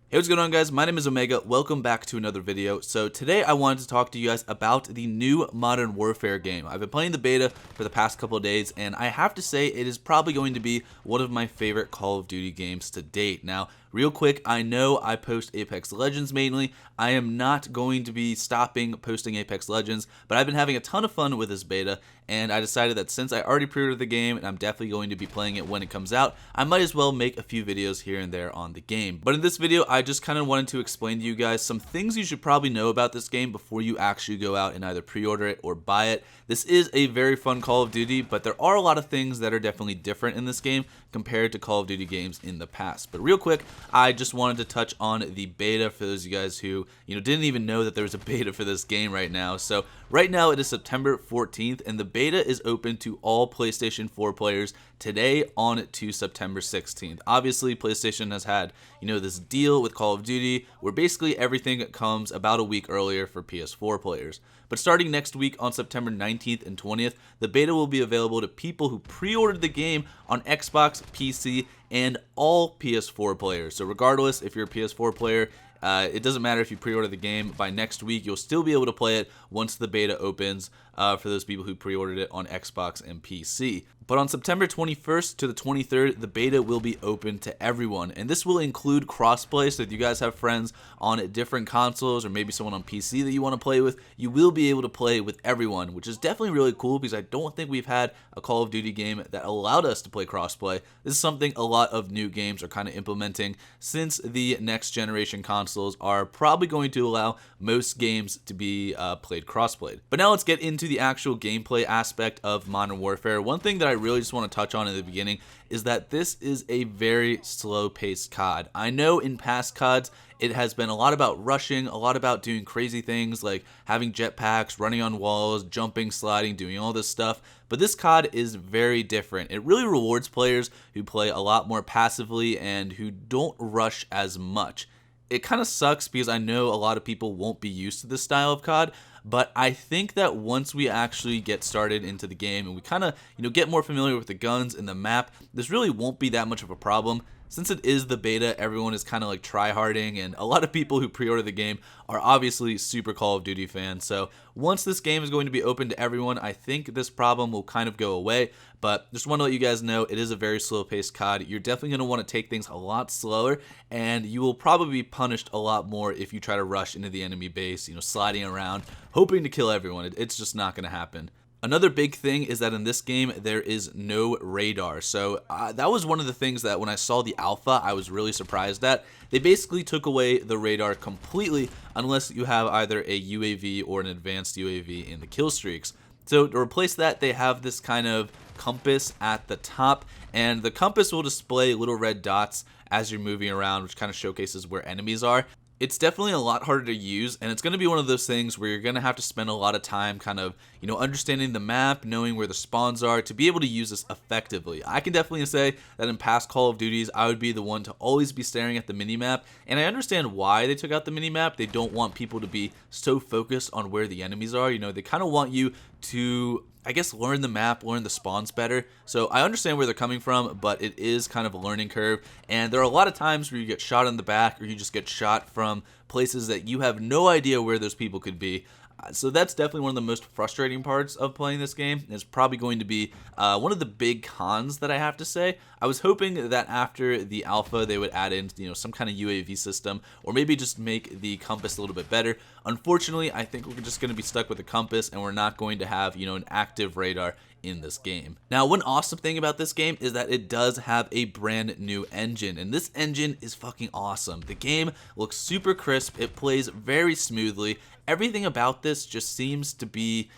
Hey, what's going on, guys? My name is Omega. Welcome back to another video. So today I wanted to talk to you guys about the new Modern Warfare game. I've been playing the beta for the past couple of days, and I have to say it is probably going to be one of my favorite Call of Duty games to date. Now, real quick, I know I post Apex Legends mainly. I am not going to be stopping posting Apex Legends, but I've been having a ton of fun with this beta, and I decided that since I already pre-ordered the game and I'm definitely going to be playing it when it comes out, I might as well make a few videos here and there on the game. But in this video, I just kind of wanted to explain to you guys some things you should probably know about this game before you actually go out and either pre-order it or buy it. This is a very fun Call of Duty, but there are a lot of things that are definitely different in this game compared to Call of Duty games in the past. But real quick, I just wanted to touch on the beta for those of you guys who, didn't even know that there was a beta for this game right now. So right now it is September 14th, and the beta is open to all PlayStation 4 players today on to September 16th. Obviously, PlayStation has had, this deal with Call of Duty where basically everything comes about a week earlier for PS4 players. But starting next week on September 19th and 20th, the beta will be available to people who pre-ordered the game on Xbox, PC, and all PS4 players. So regardless if you're a PS4 player, it doesn't matter if you pre-order the game. By next week, you'll still be able to play it once the beta opens for those people who pre-ordered it on Xbox and PC. But on September 21st to the 23rd, the beta will be open to everyone. And this will include crossplay, so if you guys have friends on different consoles or maybe someone on PC that you want to play with, you will be able to play with everyone, which is definitely really cool because I don't think we've had a Call of Duty game that allowed us to play crossplay. This is something a lot of new games are kind of implementing since the next generation consoles are probably going to allow most games to be played cross-played. But now let's get into the actual gameplay aspect of Modern Warfare. One thing that I really just want to touch on in the beginning is that this is a very slow-paced COD. I know in past CODs it has been a lot about rushing, a lot about doing crazy things like having jetpacks, running on walls, jumping, sliding, doing all this stuff. But this COD is very different. It really rewards players who play a lot more passively and who don't rush as much. It kind of sucks because I know a lot of people won't be used to this style of COD, but I think that once we actually get started into the game and we kind of, get more familiar with the guns and the map, this really won't be that much of a problem. Since it is the beta, everyone is kind of like try-harding, and a lot of people who pre-order the game are obviously super Call of Duty fans. So once this game is going to be open to everyone, I think this problem will kind of go away. But just want to let you guys know, it is a very slow-paced COD. You're definitely going to want to take things a lot slower, and you will probably be punished a lot more if you try to rush into the enemy base, sliding around, hoping to kill everyone. It's just not going to happen. Another big thing is that in this game, there is no radar. So that was one of the things that when I saw the alpha, I was really surprised at. They basically took away the radar completely unless you have either a UAV or an advanced UAV in the KILLSTREAKS. So to replace that, they have this kind of compass at the top, and the compass will display little red dots as you're moving around, which kind of showcases where enemies are. It's definitely a lot harder to use, and it's going to be one of those things where you're going to have to spend a lot of time kind of, understanding the map, knowing where the spawns are to be able to use this effectively. I can definitely say that in past Call of Duties, I would be the one to always be staring at the minimap, and I understand why they took out the minimap. They don't want people to be so focused on where the enemies are. They kind of want you to, I guess, learn the map, learn the spawns better. So I understand where they're coming from, but it is kind of a learning curve. And there are a lot of times where you get shot in the back or you just get shot from places that you have no idea where those people could be. So that's definitely one of the most frustrating parts of playing this game. It's probably going to be one of the big cons that I have to say. I was hoping that after the alpha they would add in some kind of UAV system, or maybe just make the compass a little bit better. Unfortunately, I think we're just going to be stuck with the compass, and we're not going to have an active radar in this game. Now, one awesome thing about this game is that it does have a brand new engine, and this engine is fucking awesome. The game looks super crisp, it plays very smoothly. Everything about this just seems to be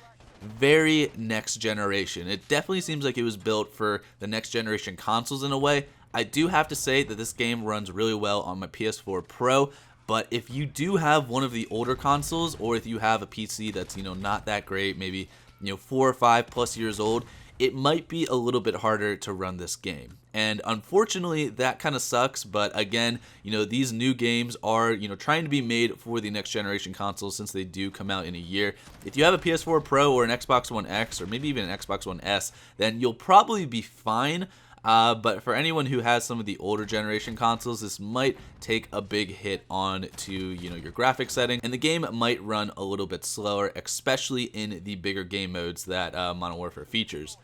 very next generation. It definitely seems like it was built for the next generation consoles in a way. I do have to say that this game runs really well on my PS4 Pro, but if you do have one of the older consoles, or if you have a PC that's not that great, maybe 4 or 5 plus years old, it might be a little bit harder to run this game. And unfortunately, that kind of sucks, but again, these new games are, trying to be made for the next generation consoles since they do come out in a year. If you have a PS4 Pro or an Xbox One X, or maybe even an Xbox One S, then you'll probably be fine. But for anyone who has some of the older generation consoles, this might take a big hit on to, you know, your graphics setting, and the game might run a little bit slower, especially in the bigger game modes that Modern Warfare features.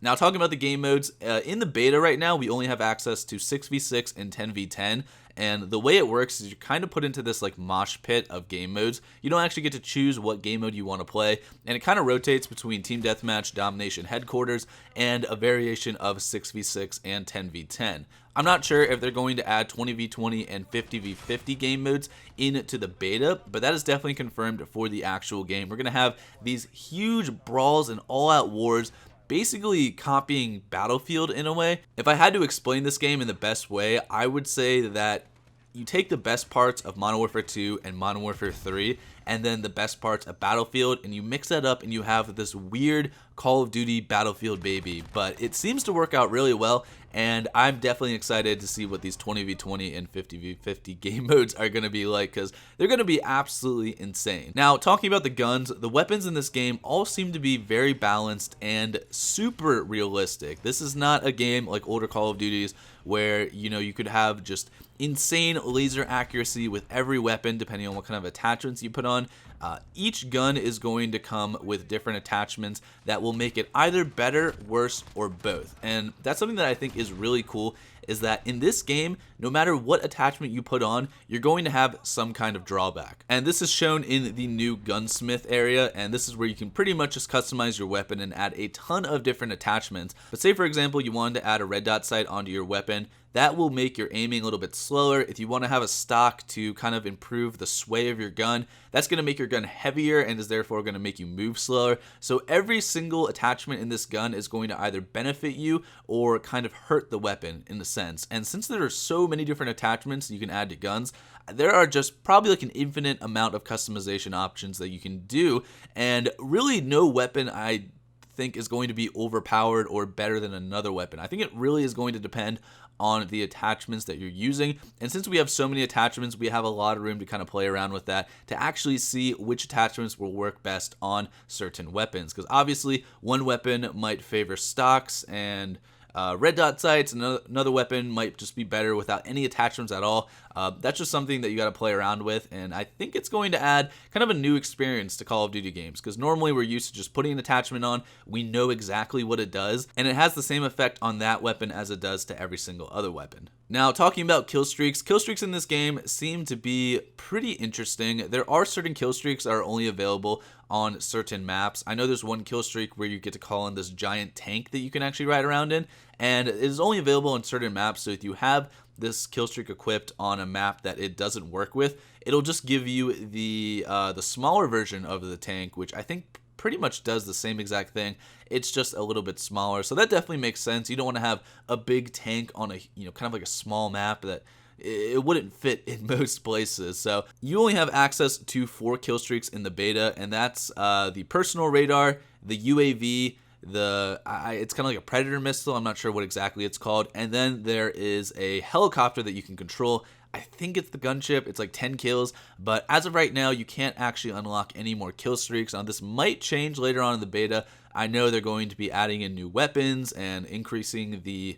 Now, talking about the game modes, in the beta right now, we only have access to 6v6 and 10v10, and the way it works is you're kind of put into this like mosh pit of game modes. You don't actually get to choose what game mode you want to play, and it kind of rotates between Team Deathmatch, Domination, Headquarters, and a variation of 6v6 and 10v10. I'm not sure if they're going to add 20v20 and 50v50 game modes into the beta, but that is definitely confirmed for the actual game. We're going to have these huge brawls and all-out wars, basically copying Battlefield in a way. If I had to explain this game in the best way, I would say that you take the best parts of Modern Warfare 2 and Modern Warfare 3, and then the best parts of Battlefield, and you mix that up and you have this weird Call of Duty Battlefield baby. But it seems to work out really well, and I'm definitely excited to see what these 20v20 and 50v50 game modes are going to be like, because they're going to be absolutely insane. Now, talking about the guns, the weapons in this game all seem to be very balanced and super realistic. This is not a game like older Call of Duties where, you know, you could have just insane laser accuracy with every weapon depending on what kind of attachments you put on. Each gun is going to come with different attachments that will make it either better, worse, or both. And that's something that I think is really cool, is that in this game, no matter what attachment you put on, you're going to have some kind of drawback. And this is shown in the new gunsmith area, and this is where you can pretty much just customize your weapon and add a ton of different attachments. But say for example, you wanted to add a red dot sight onto your weapon, that will make your aiming a little bit slower. If you want to have a stock to kind of improve the sway of your gun, that's going to make your gun heavier and is therefore going to make you move slower. So every single attachment in this gun is going to either benefit you or kind of hurt the weapon in a sense. And since there are so many different attachments you can add to guns, there are just probably like an infinite amount of customization options that you can do, and really no weapon I think is going to be overpowered or better than another weapon. I think it really is going to depend on the attachments that you're using, and since we have so many attachments, we have a lot of room to kind of play around with that to actually see which attachments will work best on certain weapons, because obviously one weapon might favor stocks and red dot sights, another weapon might just be better without any attachments at all. That's just something that you got to play around with, and I think it's going to add kind of a new experience to Call of Duty games, because normally we're used to just putting an attachment on, we know exactly what it does, and it has the same effect on that weapon as it does to every single other weapon. Now, talking about kill streaks in this game seem to be pretty interesting. There are certain kill streaks that are only available on certain maps. I know there's one kill streak where you get to call in this giant tank that you can actually ride around in, and it is only available on certain maps. So if you have this kill streak equipped on a map that it doesn't work with, it'll just give you the smaller version of the tank, which I think pretty much does the same exact thing. It's just a little bit smaller, so that definitely makes sense. You don't want to have a big tank on a, you know, kind of like a small map that it wouldn't fit in most places. So you only have access to 4 kill streaks in the beta, and that's the personal radar, the UAV, it's kind of like a predator missile, I'm not sure what exactly it's called, and then there is a helicopter that you can control. I think it's the gunship. It's like 10 kills, but as of right now, you can't actually unlock any more kill streaks. Now, this might change later on in the beta. I know they're going to be adding in new weapons and increasing the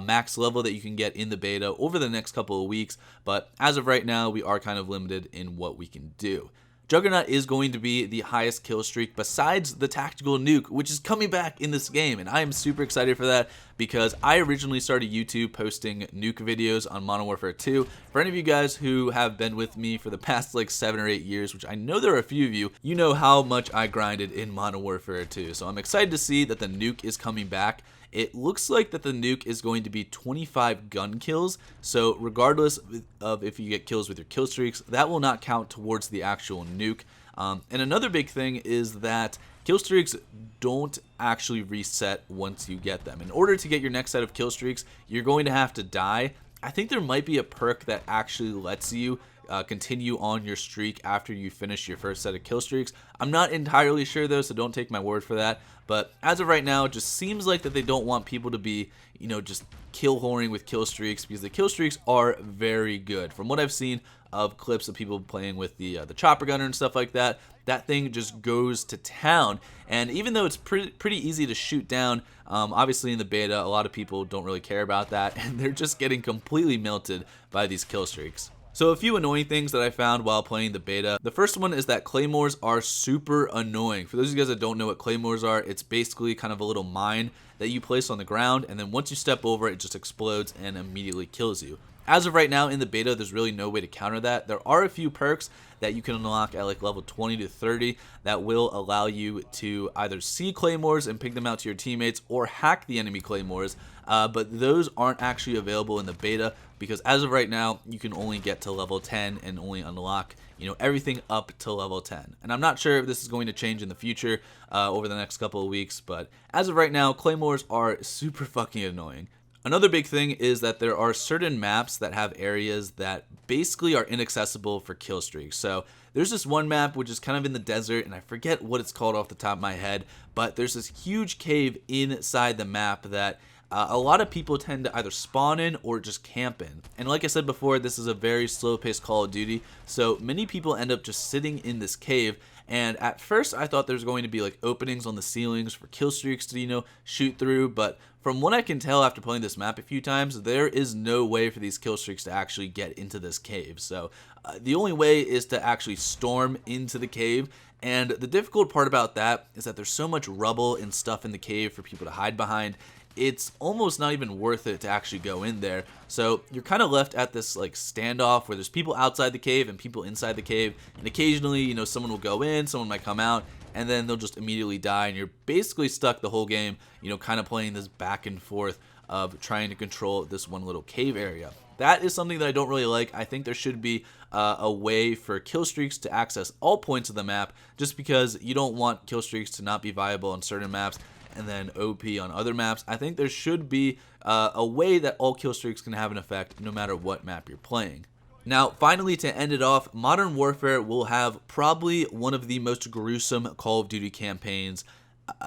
max level that you can get in the beta over the next couple of weeks, but as of right now, we are kind of limited in what we can do. Juggernaut is going to be the highest kill streak besides the tactical nuke, which is coming back in this game, and I am super excited for that because I originally started YouTube posting nuke videos on Modern Warfare 2. For any of you guys who have been with me for the past like 7 or 8 years, which I know there are a few of you, you know how much I grinded in Modern Warfare 2. So I'm excited to see that the nuke is coming back. It looks like that the nuke is going to be 25 gun kills, so regardless of if you get kills with your kill streaks, that will not count towards the actual nuke. And another big thing is that kill streaks don't actually reset once you get them. In order to get your next set of kill streaks, you're going to have to die. I think there might be a perk that actually lets you continue on your streak after you finish your first set of kill streaks. I'm not entirely sure though, so don't take my word for that. But as of right now, it just seems like that they don't want people to be, you know, just kill whoring with kill streaks, because the kill streaks are very good. From what I've seen, of clips of people playing with the chopper gunner and stuff like that. That thing just goes to town, and even though it's pretty easy to shoot down, obviously in the beta, a lot of people don't really care about that, and they're just getting completely melted by these kill streaks. So a few annoying things that I found while playing the beta. The first one is that claymores are super annoying. For those of you guys that don't know what claymores are, it's basically kind of a little mine that you place on the ground, and then once you step over it just explodes and immediately kills you. As of right now in the beta, there's really no way to counter that. There are a few perks that you can unlock at like level 20 to 30 that will allow you to either see claymores and ping them out to your teammates or hack the enemy claymores, but those aren't actually available in the beta because as of right now, you can only get to level 10 and only unlock, you know, everything up to level 10. And I'm not sure if this is going to change in the future over the next couple of weeks, but as of right now, claymores are super fucking annoying. Another big thing is that there are certain maps that have areas that basically are inaccessible for kill streaks. So there's this one map which is kind of in the desert, and I forget what it's called off the top of my head, but there's this huge cave inside the map that a lot of people tend to either spawn in or just camp in. And like I said before, this is a very slow-paced Call of Duty, so many people end up just sitting in this cave. And at first I thought there's going to be like openings on the ceilings for kill streaks to, you know, shoot through, but from what I can tell after playing this map a few times, there is no way for these kill streaks to actually get into this cave. So the only way is to actually storm into the cave, and the difficult part about that is that there's so much rubble and stuff in the cave for people to hide behind. It's almost not even worth it to actually go in there. So you're kind of left at this like standoff where there's people outside the cave and people inside the cave, and occasionally, you know, someone will go in, someone might come out, and then they'll just immediately die, and you're basically stuck the whole game, you know, kind of playing this back and forth of trying to control this one little cave area. That is something that I don't really like. I think there should be a way for kill streaks to access all points of the map, just because you don't want kill streaks to not be viable on certain maps and then OP on other maps. I think there should be a way that all kill streaks can have an effect no matter what map you're playing. Now, finally, to end it off, Modern Warfare will have probably one of the most gruesome Call of Duty campaigns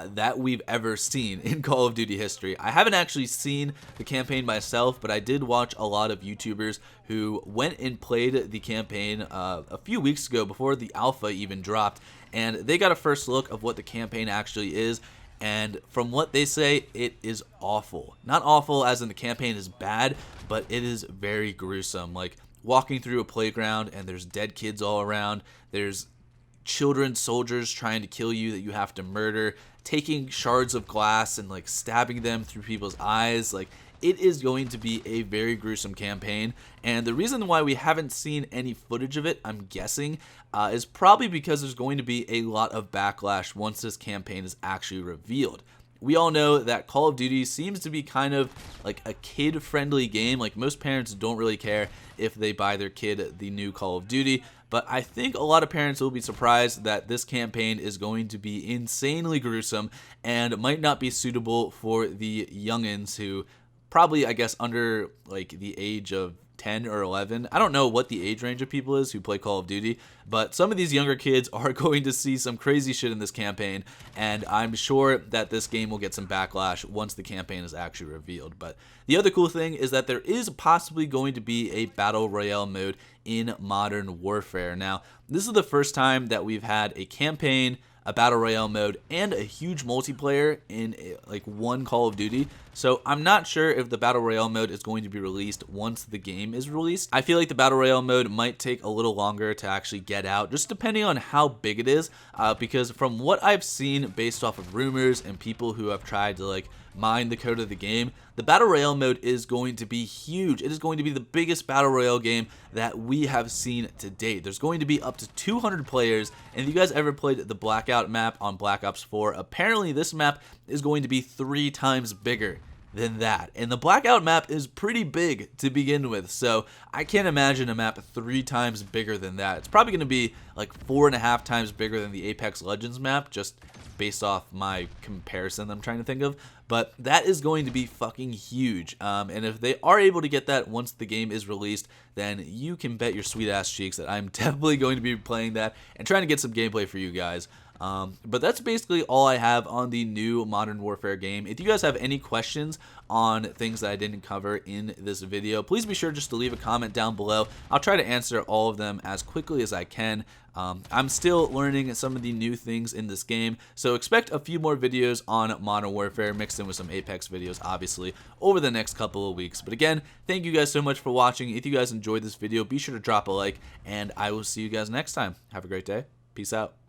that we've ever seen in Call of Duty history. I haven't actually seen the campaign myself, but I did watch a lot of YouTubers who went and played the campaign a few weeks ago before the alpha even dropped, and they got a first look of what the campaign actually is. And from what they say, it is awful. Not awful as in the campaign is bad, but it is very gruesome. Like walking through a playground and there's dead kids all around. There's children, soldiers trying to kill you that you have to murder. Taking shards of glass and like stabbing them through people's eyes. Like, it is going to be a very gruesome campaign, and the reason why we haven't seen any footage of it, I'm guessing, is probably because there's going to be a lot of backlash once this campaign is actually revealed. We all know that Call of Duty seems to be kind of like a kid-friendly game. Like, most parents don't really care if they buy their kid the new Call of Duty, but I think a lot of parents will be surprised that this campaign is going to be insanely gruesome and might not be suitable for the youngins who probably, I guess, under like the age of 10 or 11. I don't know what the age range of people is who play Call of Duty, but some of these younger kids are going to see some crazy shit in this campaign, and I'm sure that this game will get some backlash once the campaign is actually revealed. But the other cool thing is that there is possibly going to be a Battle Royale mode in Modern Warfare. Now, this is the first time that we've had a campaign, a Battle Royale mode, and a huge multiplayer in like one Call of Duty. So I'm not sure if the Battle Royale mode is going to be released once the game is released. I feel like the Battle Royale mode might take a little longer to actually get out, just depending on how big it is, because from what I've seen based off of rumors and people who have tried to like mine the code of the game, the Battle Royale mode is going to be huge. It is going to be the biggest Battle Royale game that we have seen to date. There's going to be up to 200 players, and if you guys ever played the Blackout map on Black Ops 4, apparently this map is going to be 3 times bigger than that. And the Blackout map is pretty big to begin with, so I can't imagine a map 3 times bigger than that. It's probably going to be like 4.5 times bigger than the Apex Legends map, just based off my comparison I'm trying to think of, but that is going to be fucking huge, and if they are able to get that once the game is released, then you can bet your sweet ass cheeks that I'm definitely going to be playing that and trying to get some gameplay for you guys. But that's basically all I have on the new Modern Warfare game. If you guys have any questions on things that I didn't cover in this video, please be sure just to leave a comment down below. I'll try to answer all of them as quickly as I can. I'm still learning some of the new things in this game, so expect a few more videos on Modern Warfare mixed in with some Apex videos, obviously, over the next couple of weeks. But again, thank you guys so much for watching. If you guys enjoyed this video, be sure to drop a like, and I will see you guys next time. Have a great day. Peace out.